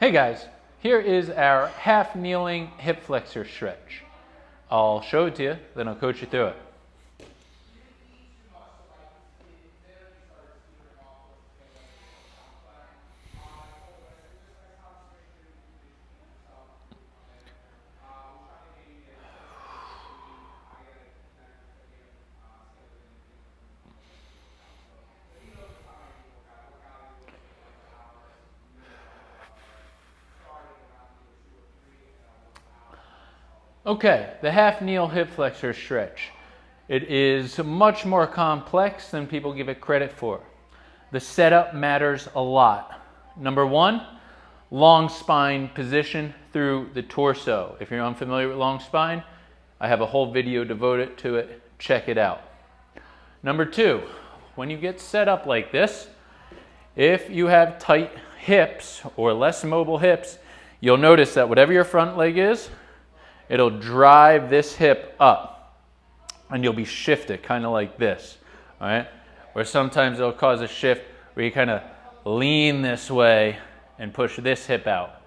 Hey guys, here is our half kneeling hip flexor stretch. I'll show it to you, then I'll coach you through it. Okay, the half kneel hip flexor stretch. It is much more complex than people give it credit for. The setup matters a lot. Number one, long spine position through the torso. If you're unfamiliar with long spine, I have a whole video devoted to it. Check it out. Number two, when you get set up like this, if you have tight hips or less mobile hips, you'll notice that whatever your front leg is, it'll drive this hip up and you'll be shifted kind of like this, all right? Or sometimes it'll cause a shift where you kind of lean this way and push this hip out.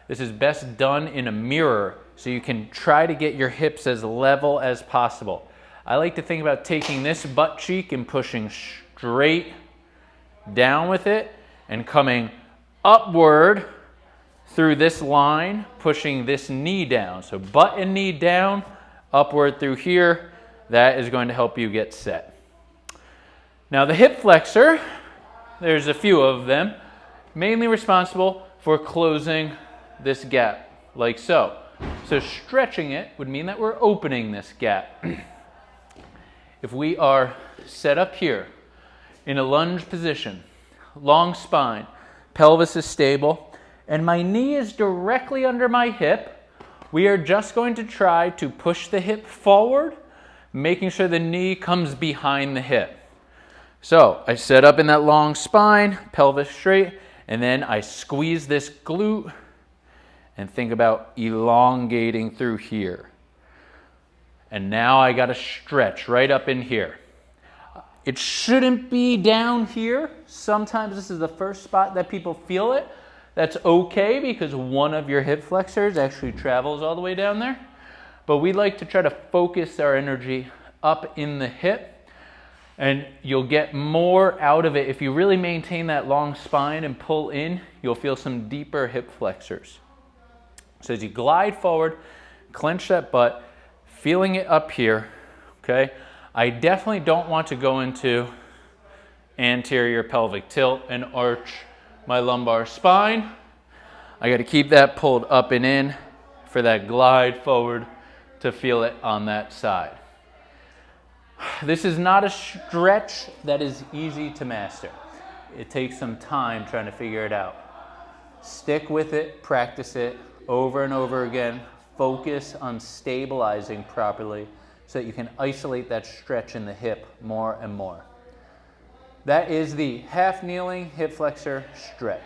This is best done in a mirror so you can try to get your hips as level as possible. I like to think about taking this butt cheek and pushing straight down with it and coming upward through this line, pushing this knee down. So butt and knee down, upward through here. That is going to help you get set. Now the hip flexor, there's a few of them, mainly responsible for closing this gap, like so. So stretching it would mean that we're opening this gap. If we are set up here in a lunge position, long spine, pelvis is stable, and my knee is directly under my hip, we are just going to try to push the hip forward, making sure the knee comes behind the hip. So I set up in that long spine, pelvis straight, and then I squeeze this glute and think about elongating through here. And now I got to stretch right up in here. It shouldn't be down here. Sometimes this is the first spot that people feel it. That's okay because one of your hip flexors actually travels all the way down there. But we like to try to focus our energy up in the hip, and you'll get more out of it. If you really maintain that long spine and pull in, you'll feel some deeper hip flexors. So as you glide forward, clench that butt, feeling it up here, okay? I definitely don't want to go into anterior pelvic tilt and arch my lumbar spine. I got to keep that pulled up and in for that glide forward to feel it on that side. This is not a stretch that is easy to master. It takes some time trying to figure it out. Stick with it, practice it over and over again. Focus on stabilizing properly so that you can isolate that stretch in the hip more and more. That is the half kneeling hip flexor stretch.